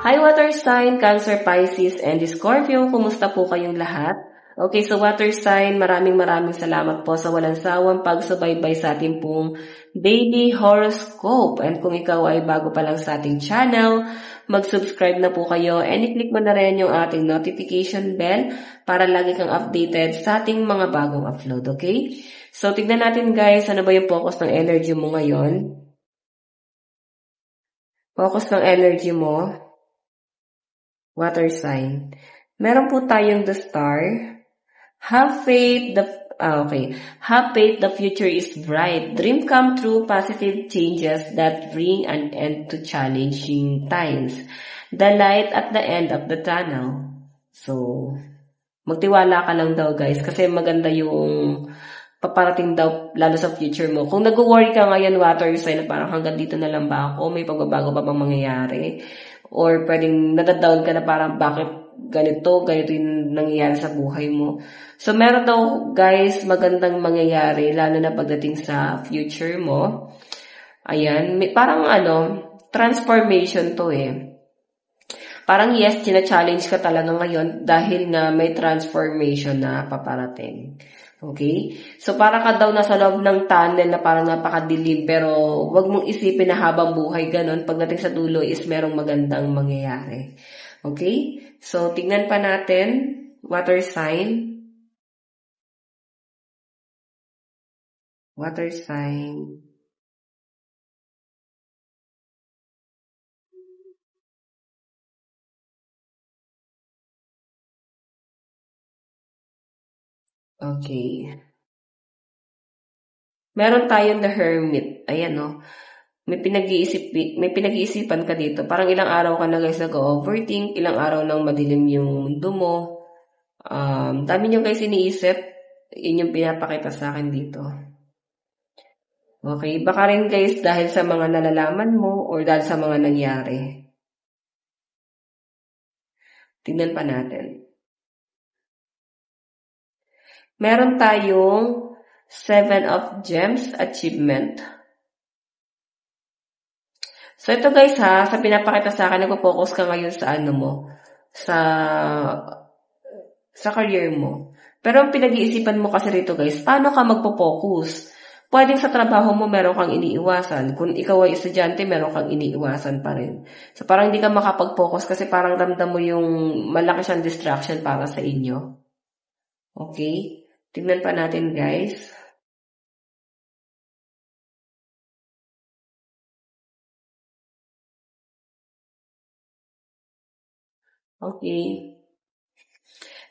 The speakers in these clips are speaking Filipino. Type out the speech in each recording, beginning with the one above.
Hi Water Sign, Cancer, Pisces, and Scorpio. Kumusta po kayong lahat? Okay, so Water Sign, maraming salamat po sa walang sawang pagsubaybay sa ating pong daily horoscope. And kung ikaw ay bago pa lang sa ating channel, mag-subscribe na po kayo and i-click mo na rin yung ating notification bell para lagi kang updated sa ating mga bagong upload, okay? So tignan natin guys, ano ba yung focus ng energy mo ngayon? Focus ng energy mo, Water Sign. Meron po tayong the Star. Have faith, Have faith, the future is bright. Dream come true, positive changes that bring an end to challenging times. The light at the end of the tunnel. So, magtiwala ka lang daw guys kasi maganda yung paparating daw lalo sa future mo. Kung nag-worry ka ngayon, Water Sign, na parang hanggang dito na lang ba ako? May pagbabago pa bang mangyayari? Or pwedeng nadadown ka na parang bakit ganito yung nangyayari sa buhay mo. So, meron daw guys magandang mangyayari lalo na pagdating sa future mo. Ayan, parang transformation to eh. Parang yes, china-challenge ka talaga ngayon dahil nga may transformation na paparating. Okay? So, para ka daw nasa loob ng tunnel na parang napakadilim pero wag mong isipin na habang buhay ganon. Pagdating sa dulo is merong magandang mangyayari. Okay? So, tignan pa natin. Water Sign. Water Sign. Okay. Meron tayong the Hermit. Ayan, no? May pinag-iisipan ka dito. Parang ilang araw ka na guys nag-overthink, ilang araw nang madilim yung mundo mo. Dami nyo guys iniisip. Yun yung pinapakita sa akin dito. Okay, baka rin guys dahil sa mga nalalaman mo or dahil sa mga nangyari. Tignan pa natin. Meron tayong 7 of Gems Achievement. So ito guys ha, sa pinapakita sa akin, nagpo-focus ka ngayon sa sa career mo. Pero ang pinag-iisipan mo kasi rito guys, paano ka magpo-focus? Pwedeng sa trabaho mo meron kang iniiwasan. Kung ikaw ay estudyante, meron kang iniiwasan pa rin. So parang hindi ka makapag-focus kasi parang ramdam mo yung malaki siyang distraction para sa inyo. Okay? Tingnan pa natin guys. Okay.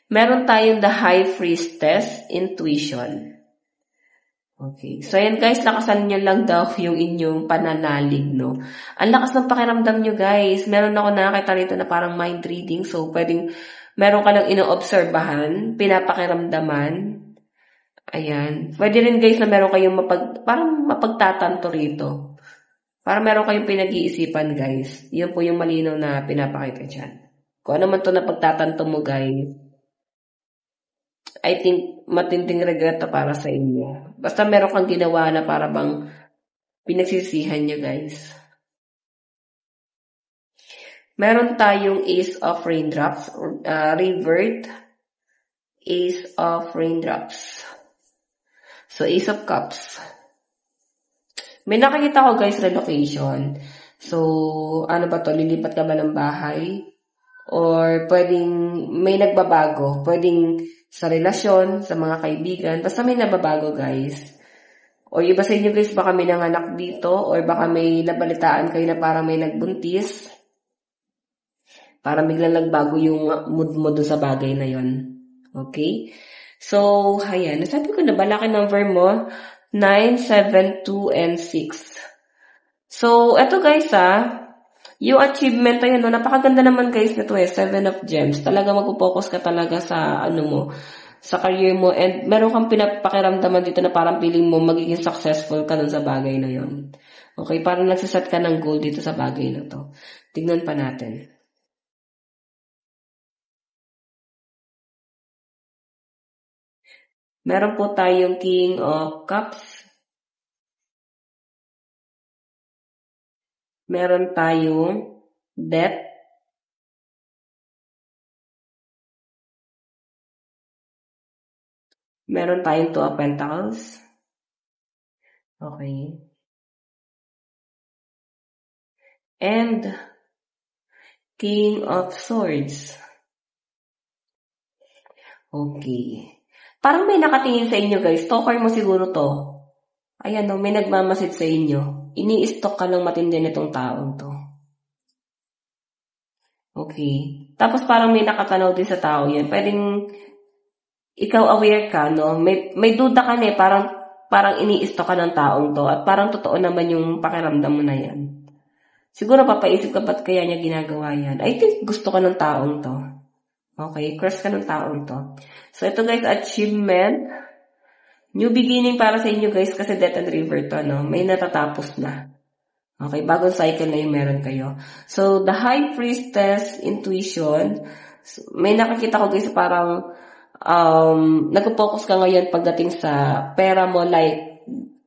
Meron tayong the High Priestess, Intuition. Okay. So, ayan guys, lakasan nyo lang daw yung inyong pananalig, no? Ang lakas ng pakiramdam nyo guys. Meron ako nakakita rito na parang mind reading. So, meron ka lang inoobserbahan, pinapakiramdaman. Ayan. Pwede rin guys na meron kayong parang mapagtatanto rito. Para meron kayong pinag-iisipan guys. Yun po yung malinaw na pinapakita dyan. Kung ano man to na pagtatanto mo guys, I think matinding regret to para sa inyo. Basta meron kang ginawa na para bang pinagsisihan nyo guys. Meron tayong Ace of Raindrops, revert, Ace of Raindrops. So, Ace of Cups. May nakikita ko guys relocation. So, ano ba to? Lilipat ka ba ng bahay? Or pwedeng may nagbabago. Pwedeng sa relasyon, sa mga kaibigan. Basta may nababago guys. O iba sa inyo guys, baka may nanganak dito. Or baka may nabalitaan kayo na parang may nagbuntis. Parang biglang nagbago yung mood mo doon sa bagay na yon. Okay? So, ayan. Nasabi ko na ba, laki number mo? 9, 7, 2, and 6. So, eto guys yung achievement ayan, no, napakaganda naman guys nito 7 of Gems. Talaga magpo-focus ka talaga sa sa career mo, and meron kang pinapakiramdaman dito na parang feeling mo magiging successful ka dun sa bagay na yon. Okay, parang nagsiset ka ng goal dito sa bagay na to. Tignan pa natin. Meron po tayong King of Cups. Meron tayong Death. Meron tayong Two of Pentacles. Okay. And King of Swords. Okay. Parang may nakatingin sa inyo guys. Stalker mo siguro to. Ayan o, may nagmamasid sa inyo. Ini-stalk ka ng matindi nitong taong to. Okay. Tapos parang may nakatanaw din sa tao yan. Pwedeng ikaw aware ka, no? May duda ka na eh. Parang ini-stalk ka ng taong to. At parang totoo naman yung pakiramdam mo na yan. Siguro papaisip ka ba't kaya niya ginagawa yan. I think gusto ka ng taong to. Okay, crush ka ng taong to. So ito guys, achievement. New beginning para sa inyo guys kasi Death and River to, no? May natatapos na. Okay, bagong cycle na yung meron kayo. So the High Priestess, intuition. May nakakita ko guys parang nag-focus ka ngayon pagdating sa pera mo, like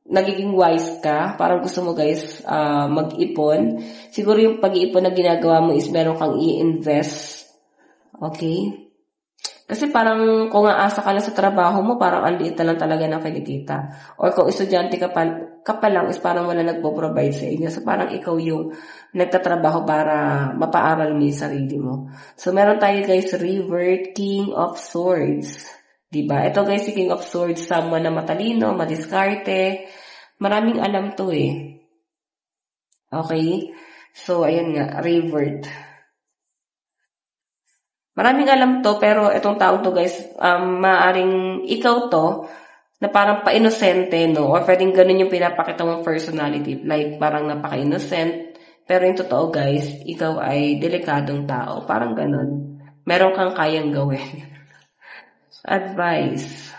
nagiging wise ka, parang gusto mo guys mag-ipon. Siguro yung pag-iipon na ginagawa mo is meron kang i-invest. Okay? Kasi parang kung aasa ka lang sa trabaho mo, parang ang liit na lang talaga ng kinikita. Or kung estudyante ka pa lang is parang wala nagpo-provide sa inyo. So parang ikaw yung nagtatrabaho para mapaaral mo yung sarili mo. So meron tayo guys, Revert, King of Swords. Diba? Ito guys, si King of Swords, someone na matalino, madiskarte. Maraming alam to eh. Okay? So, ayan nga, Revert. Maraming alam to, pero itong tao to guys, maaring ikaw to, na parang pa-inosente, no? Or pwedeng ganun yung pinapakita mong personality. Like, parang napaka-innocent. Pero yung totoo guys, ikaw ay delikadong tao. Parang ganun. Meron kang kayang gawin. Advice.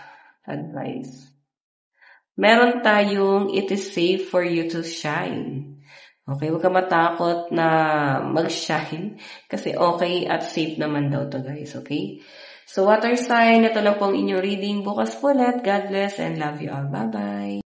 Meron tayong it is safe for you to shine. Okay, huwag ka matakot na mag-shine kasi okay at safe naman daw to guys, okay? So water sign, ito lang pong inyong reading. Bukas po ulit. God bless and love you all. Bye-bye.